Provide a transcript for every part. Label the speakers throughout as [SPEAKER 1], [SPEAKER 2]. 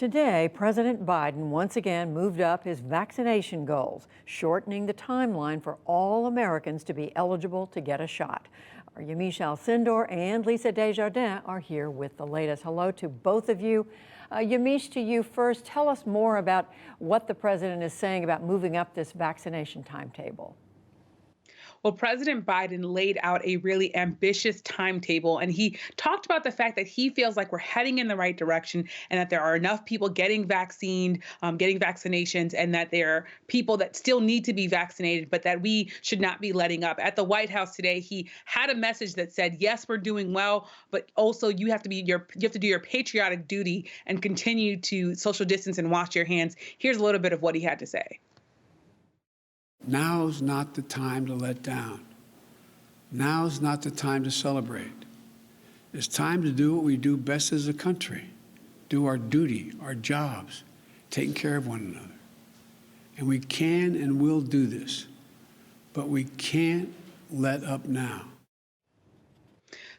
[SPEAKER 1] Today, President Biden once again moved up his vaccination goals, shortening the timeline for all Americans to be eligible to get a shot. Our Yamiche Alcindor and Lisa Desjardins are here with the latest. Hello to both of you. Yamiche, to you first. Tell us more about what the president is saying about moving up this vaccination timetable.
[SPEAKER 2] Well, President Biden laid out a really ambitious timetable, and he talked about the fact that he feels like we're heading in the right direction and that there are enough people getting vaccinated, getting vaccinations, and that there are people that still need to be vaccinated, but that we should not be letting up. At the White House today, he had a message that said, yes, we're doing well, but also you have to do your patriotic duty and continue to social distance and wash your hands. Here's a little bit of what he had to say.
[SPEAKER 3] Now's not the time to let down. Now's not the time to celebrate. It's time to do what we do best as a country, do our duty, our jobs, taking care of one another. And we can and will do this, but we can't let up now.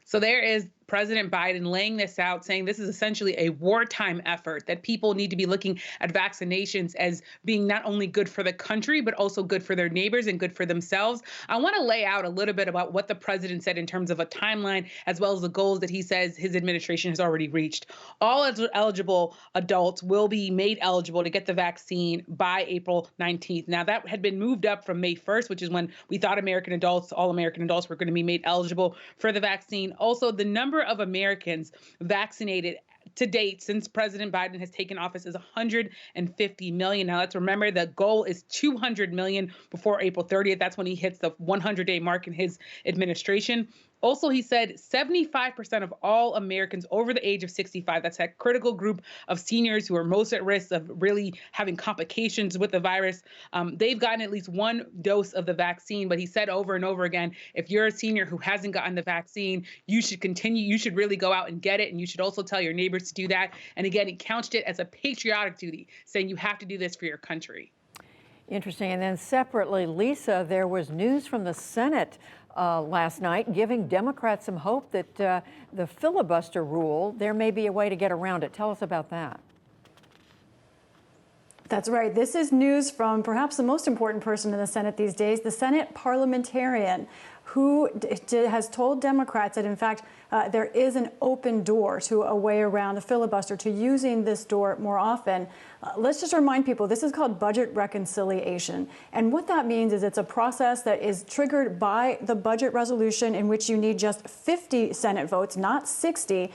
[SPEAKER 2] So there is President Biden laying this out, saying this is essentially a wartime effort, that people need to be looking at vaccinations as being not only good for the country, but also good for their neighbors and good for themselves. I want to lay out a little bit about what the president said in terms of a timeline, as well as the goals that he says his administration has already reached. All eligible adults will be made eligible to get the vaccine by April 19th. Now, that had been moved up from May 1st, which is when we thought all American adults were going to be made eligible for the vaccine. Also, the number of Americans vaccinated to date since President Biden has taken office is 150 million. Now, let's remember the goal is 200 million before April 30th. That's when he hits the 100-day mark in his administration. Also, he said 75% of all Americans over the age of 65, that's that critical group of seniors who are most at risk of really having complications with the virus, they've gotten at least one dose of the vaccine. But he said over and over again, if you're a senior who hasn't gotten the vaccine, you should really go out and get it. And you should also tell your neighbors to do that. And again, he couched it as a patriotic duty, saying you have to do this for your country.
[SPEAKER 1] Interesting. And then separately, Lisa, there was news from the Senate last night giving Democrats some hope that the filibuster rule, there may be a way to get around it. Tell us about that.
[SPEAKER 4] That's right. This is news from perhaps the most important person in the Senate these days, the Senate parliamentarian who has told Democrats that, in fact, there is an open door to a way around the filibuster, to using this door more often. Let's just remind people, this is called budget reconciliation. And what that means is it's a process that is triggered by the budget resolution in which you need just 50 Senate votes, not 60,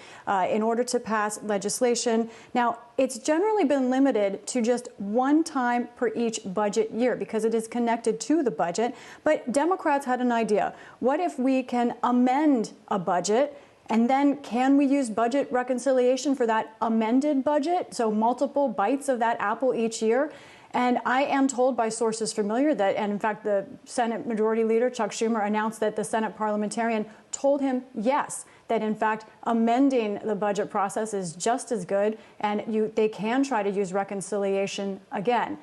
[SPEAKER 4] in order to pass legislation. Now, it's generally been limited to just one time per each budget year because it is connected to the budget. But Democrats had an idea. What if we can amend a budget? And then can we use budget reconciliation for that amended budget? So multiple bites of that apple each year. And I am told by sources familiar that, and in fact, the Senate Majority Leader, Chuck Schumer, announced that the Senate parliamentarian told him yes, that in fact amending the budget process is just as good, and they can try to use reconciliation again.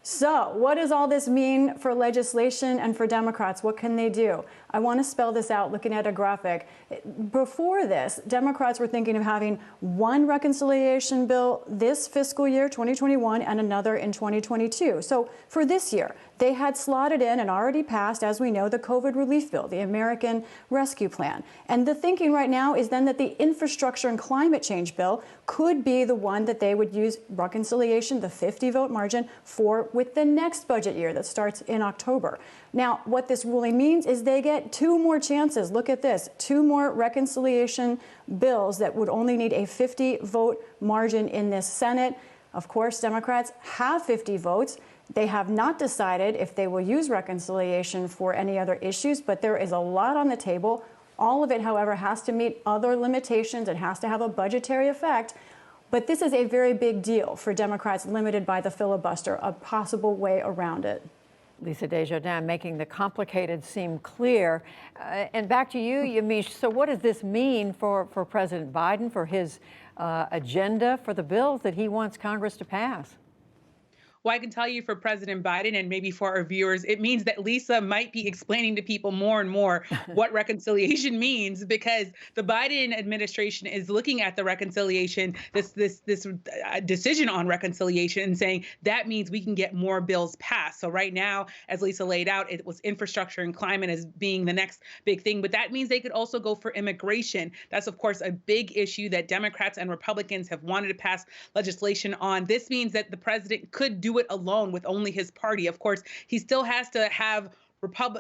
[SPEAKER 4] So what does all this mean for legislation and for Democrats? What can they do? I want to spell this out looking at a graphic. Before this, Democrats were thinking of having one reconciliation bill this fiscal year, 2021, and another in 2022. So for this year, they had slotted in and already passed, as we know, the COVID relief bill, the American Rescue Plan. And the thinking right now is then that the infrastructure and climate change bill could be the one that they would use reconciliation, the 50-vote margin, for with the next budget year that starts in October. Now, what this ruling means is they get two more chances. Look at this, two more reconciliation bills that would only need a 50-vote margin in this Senate. Of course, Democrats have 50 votes. They have not decided if they will use reconciliation for any other issues, but there is a lot on the table. All of it, however, has to meet other limitations. It has to have a budgetary effect. But this is a very big deal for Democrats limited by the filibuster, a possible way around it.
[SPEAKER 1] Lisa Desjardins making the complicated seem clear. And back to you, Yamiche. So what does this mean for President Biden, for his agenda, for the bills that he wants Congress to pass?
[SPEAKER 2] Well, I can tell you for President Biden and maybe for our viewers, it means that Lisa might be explaining to people more and more what reconciliation means, because the Biden administration is looking at the reconciliation, this decision on reconciliation, and saying that means we can get more bills passed. So right now, as Lisa laid out, it was infrastructure and climate as being the next big thing, but that means they could also go for immigration. That's of course a big issue that Democrats and Republicans have wanted to pass legislation on. This means that the president could do it alone with only his party. Of course, he still has to have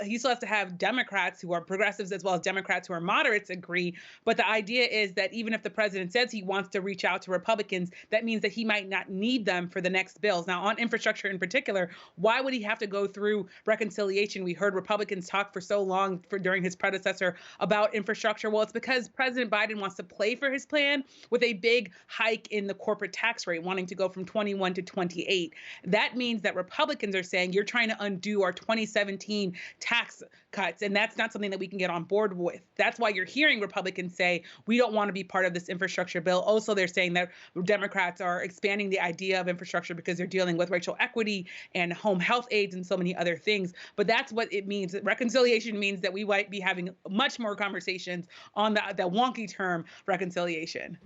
[SPEAKER 2] he still has to have Democrats who are progressives as well as Democrats who are moderates agree. But the idea is that even if the president says he wants to reach out to Republicans, that means that he might not need them for the next bills. Now, on infrastructure in particular, why would he have to go through reconciliation? We heard Republicans talk for so long during his predecessor about infrastructure. Well, it's because President Biden wants to play for his plan with a big hike in the corporate tax rate, wanting to go from 21 to 28. That means that Republicans are saying you're trying to undo our 2017 tax cuts, and that's not something that we can get on board with. That's why you're hearing Republicans say we don't want to be part of this infrastructure bill. Also, they're saying that Democrats are expanding the idea of infrastructure because they're dealing with racial equity and home health aides and so many other things. But that's what it means. Reconciliation means that we might be having much more conversations on the wonky term reconciliation.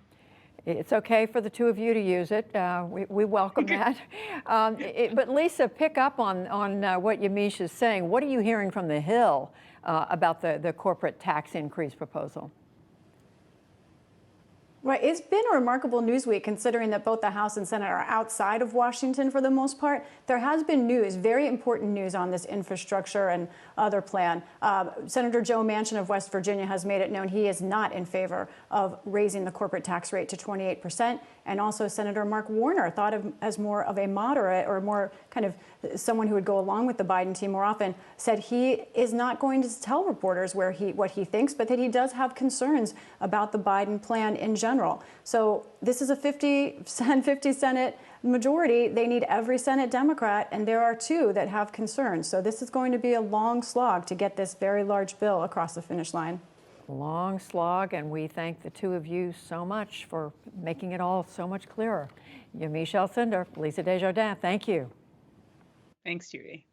[SPEAKER 1] It's okay for the two of you to use it. We welcome that. But Lisa, pick up on what Yamiche is saying. What are you hearing from the Hill about the corporate tax increase proposal?
[SPEAKER 4] Right. It's been a remarkable news week, considering that both the House and Senate are outside of Washington for the most part. There has been news, very important news on this infrastructure and other plan. Senator Joe Manchin of West Virginia has made it known he is not in favor of raising the corporate tax rate to 28%. And also Senator Mark Warner, thought of as more of a moderate or more kind of someone who would go along with the Biden team more often, said he is not going to tell reporters what he thinks, but that he does have concerns about the Biden plan in general. So this is a 50 Senate majority. They need every Senate Democrat, and there are two that have concerns. So this is going to be a long slog to get this very large bill across the finish line.
[SPEAKER 1] Long slog, and we thank the two of you so much for making it all so much clearer. Yamiche Alcindor, Lisa Desjardins, thank you.
[SPEAKER 2] Thanks, Judy.